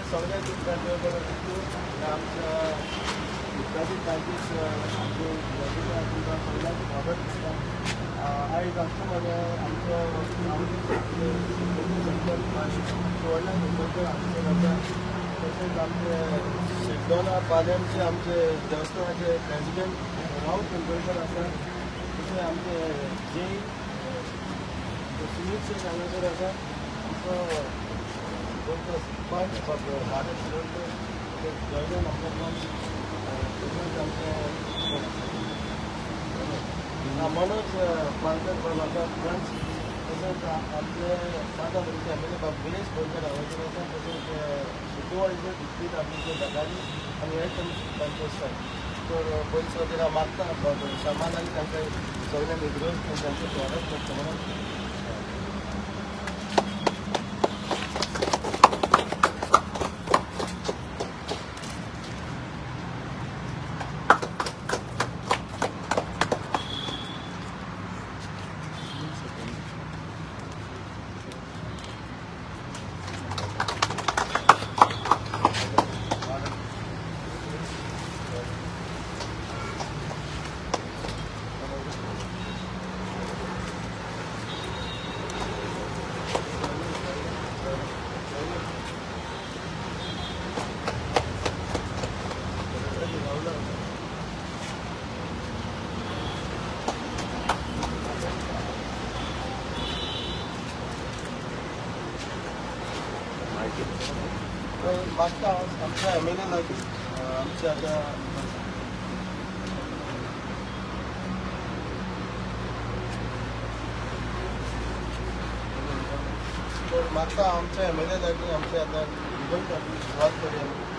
सगळ्यात आमच्या विकासीत बँकेत आयज आमच्यामध्ये आमच्या सोळा नंबर आमचे जाता तसेच आमचे शिरदोना पालयमचे आमचे देवस्थानाचे प्रेसिडेंट राव तेंडुलकर आसा तशें आमचे जे सुनील शेख हांगासर आसा आमचो भारत जॉयन मनोज पालकर प्रभाकर फ्रांस तसेच आपले सात आमचे एमएलए गिरीश बोरकर हांगासर आसा तसेच शितोवाळीचे डिस्ट्रीक्ट आमचे धगारी आनी हे पंचायत तर पयलीं सुद्दां मागता समाधान तांकां सगळ्यांक विरोध तांचे स्वागत करता म्हणून मागता आमच्या एमएलए लागीं आमचे आतां मागता आमच्या एमएलए लागीं आमचे आतां इव्हेंट सुरवात करूया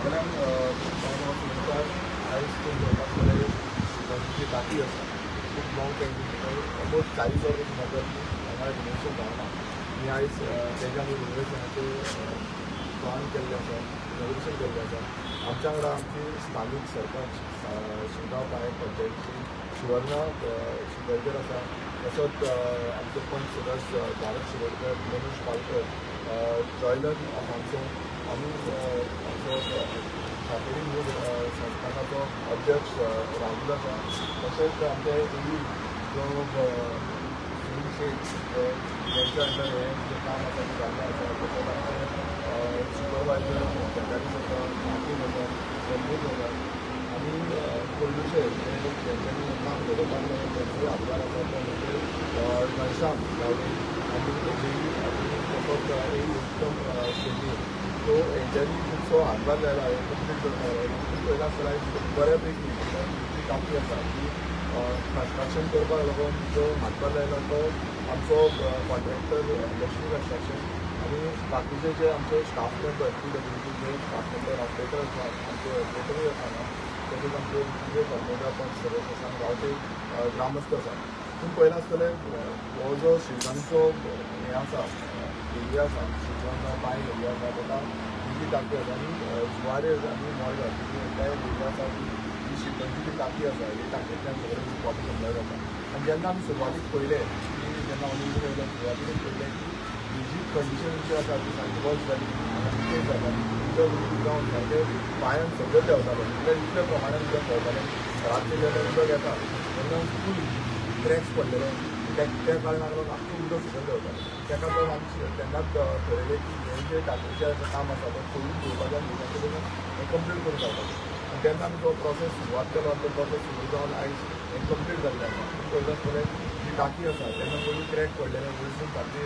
सगळ्यांक आयज जी टाकी आसा खूब लॉंग टायम ऑलमोस्ट 40 वर्सां सुमार हांगा रिनोवेशन जावना आनी आयज तेज्या आमी रिनोवेशनाचें प्लान केल्लें आसा रिनोवेशन केल्लें आसा आमच्या वांगडा आमची स्थानीक सरपंच शिवगांव पायक पंचायतीची सुवर्णा शिरोडकर आसा तसोच आमचे पंच सदस्य भारत शिरोडकर मनीष पालकर जॉयलन आमचो आनी आमचो सातेरी न्यूज संस्थानाचो अध्यक्ष राहुल आसा तशेंच आमचे जो सुनील शेठ तेंच्या अंडर हें जें काम आसा तें जाल्लें आसा तशेंच आमचे सुपरवायझर शेजारी आसा मार्टीन आसा संदीप आसा आनी कोल्डुशे तेंच्यांनी काम घडोवपाक तेंचोय आभार आसा तो म्हणजे घनश्याम गावडे आनी तेजी आनी तसोच एक उत्तम शेती सो हेंच्यांनी खुबसो हातभार लायला हे कंप्लीट करपाक खूब पयला आसतना बऱ्यापैकी जी टाकी आसा ती कन्स्ट्रक्शन करपाक लागून जो हातभार लायला तो आमचो कॉन्ट्रॅक्टर लक्ष्मी कन्स्ट्रक्शन आनी बाकीचे जे आमचे स्टाफ मेंबर PWCचे स्टाफ मेंबर ऑपरेटर आसा आमचे ऑपरेटरूय आसा तशेंच आमचे कितें कर्मचारी पण सर्वस आसा आनी गांवचे ग्रामस्थ आसा पूण पयला आसतलें हो जो शिवगांवचो हें आसा एरिया आसा शिवगांव पांय एरिया आसा ताका ही टाकी आसा आनी जुवारी आनी मडगांव जी एंटायर एरिया आसा जी शिवगांवची जी टाकी आसा ही टाकयेंतल्यान सगळें वॉटर सप्लाय जाता आनी जेन्ना आमी सुरवातीक पयलें की जेन्ना आमी पयलें सुरवातीक पयलें की ही जी कंडिशन जी आसा ती सारकी वर्स जाली कितें जाताली उदक जावन सारकें पांयान सगळें देंवतालें इतल्या प्रमाणान उदक देंवतालें रातचें जेन्ना उदक येता तेन्ना फूल क्रॅक्स पडलेले त्या कारणाक लागून आख्खें उदक सकयल देंवतालें तेका लागून आमी तेन्नाच थारायलें की हें जें टाकीचें काम आसा तें खोलून घेवपाचें आनी तेच्या कडेन हें कंप्लीट करून घालपाचें आनी तेन्ना आमी जो प्रोसेस सुरवात केलो आनी तो प्रोसेस सुरू जावन आयज हें कंप्लीट जाल्लें आसा पयलें आसतलें जी टाकी आसा तेन्ना पयलीं क्रॅक पडलेलें वयरसून सारकें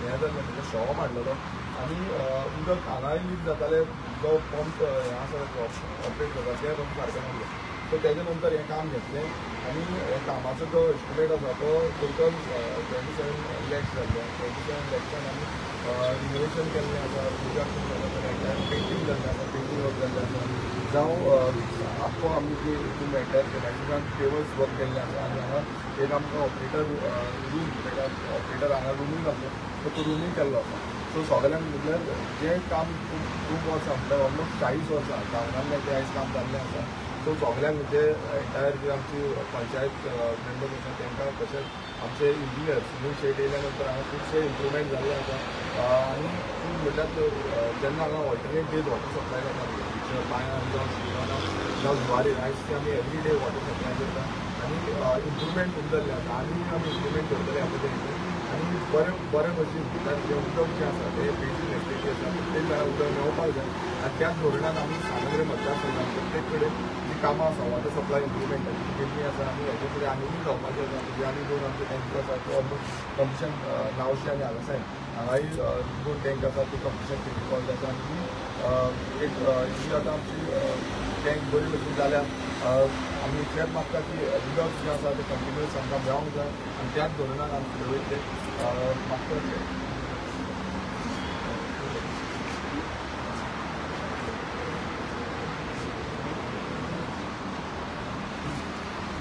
हें जाल्लें म्हणजे शॉक मारलेलो आनी उदक हांगाय लीक जातालें जो पंप हें आसा ऑपरेट करता तें पंप सारकें नासलें सो तेजे नंतर हें काम घेतलें आनी हे कामाचो जो एस्टिमेट आसा तो टोटल 27 लॅक्स जाल्ले 27 लॅक्सान आमी रिनोवेशन केल्लें आसा उदक पेंटींग जाल्लें आसा पेंटींग वर्क जाल्लें आसा जावं आख्खो आमी जी हितून एंटायर मॅक्सिमम टेबल्स वर्क केल्लें आसा आनी हांगा एक आमकां ऑपरेटर रूम तेका ऑपरेटर हांगा रूमूय घातलो सो तो रूमूय केल्लो आसा सो सगळ्यांक म्हटल्यार जें काम खूब वर्सां म्हटल्यार ऑलमोस्ट 40 वर्सां जावनासलें तें आयज काम जाल्लें आसा सो सगळ्यांक म्हणजे एंटायर जी आमची पंचायत मेंबर्स आसा तांकां तशेंच आमचे इंजिनियर सुनील शेट येयल्या नंतर हांगा खुबशे इम्प्रुवमेंट जाल्ले आसा आनी खूब म्हटल्यार जेन्ना हांगा ऑल्टरनेट डेज वॉटर सप्लाय जाता बांयां जावं जावं जुवारी आयज आमी एवरी डे वॉटर सप्लाय करता आनी इम्प्रुवमेंट खूब जाल्लें आसा आनी आमी इम्प्रुवमेंट करतले ह्या पद्दतीन आनी बरे भशेन म्हटल्यार जें उदक जें आसा तें बेजीक नेसेसिटी आसा प्रत्येक जाग्यार उदक मेळपाक जाय आनी त्याच धोरणान आमी सांगें मतदारसंघात प्रत्येक कडेन जी कामां आसा वॉटर सप्लाय इम्प्रुवमेंटाची केल्लीं आसा आनी हेजे फुडें आनीकूय जावपाचें आसा म्हणजे आनी दोन आमचे टँकर आसा ते ऑलमोस्ट कंप्लिशन नावशे आनी हांगासार हांगाय दोन टँक आसा ती कंप्लिशन केल्ली कॉल्ड आसा आनी एक जी आतां आमची टँक बरी भशेन जाल्यार आमी इतलेंच मागता की उदक जें आसा तें कंटिन्युअस आमकां मेळोंक जाय आनी त्याच धोरणान आमी फुडें वयतले मागता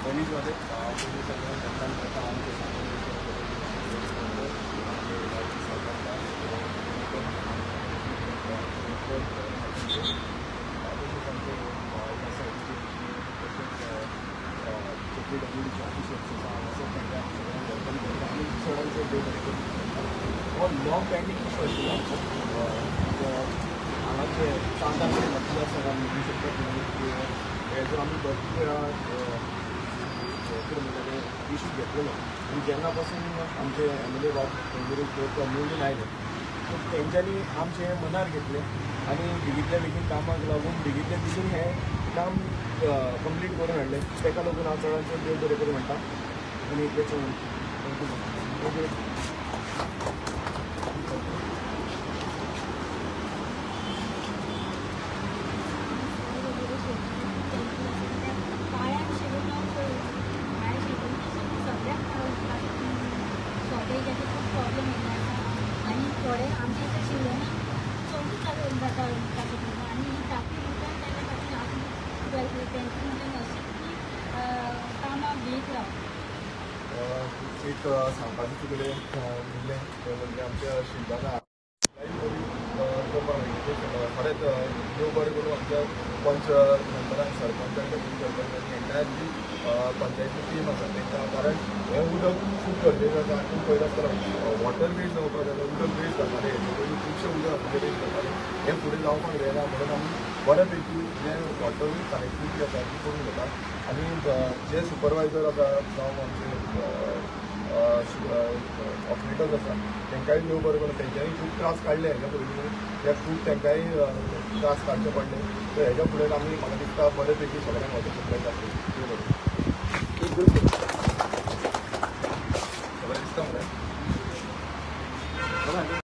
पोलीसमध्ये पोलीस सगळं करता आमचे और लॉंग पेंडिंग इशू आशिल्लो आमचो हांगाचे सांताक्रूज मतदारसंघात म्हणू शकता हेजो आमी भरपूर वेळा कितें म्हणटा तें इशू घेतलेलो आनी जेन्ना पासून आमचे MLA बाब निवडून आयले सो तेंच्यांनी आमचे मनार घेतले आनी बेगींतल्या बेगीन कामाक लागून बेगींतल्या बेगीन हें काम कंप्लीट करून हाडलें तेका लागून हांव चडांत चड देव बरें करूं म्हणटा आनी तेचो थँक्यू थोडे आमच्या इथे शिवल्याने चोंडूच चालू जाता आणि ही टाकी तेंचे म्हणजे नशीब की कामाक भीक रावता. एक सांगपाचें तुगेलें उरलें तें म्हणजे आमच्या शिल्डना खरेंच देव बरें करून आमच्या पंच मेंबरांक सरपंचांक सरपंचांनी एंटायरली पंचायती टीम आसा तांकां कारण हें उदक खूब गरजेचें आसा आनी तुमी पळयत आसतलें वॉटर वेस्ट जावपाक जाय उदक वेस्ट जातालें पयलीं खुबशें उदक आसलें वेस्ट जातालें हें फुडें जावपाक जायना म्हणून आमी बऱ्या पैकी जें वॉटर वेस्ट कनेक्टिविटी आसा ती करून घेता आनी जे सुपरवायझर आसा जावं आमचे ऑपरेटर्स आसा तांकांय देव बरें करून तेंच्यांनी खूब त्रास काडले हेज्या पयलीं हे खूब तांकांय त्रास काडचे पडले तर हेज्या फुडें आमी म्हाका दिसता बरे पैकी सगळ्यांक वॉटर सप्लाय जातली देव बरें.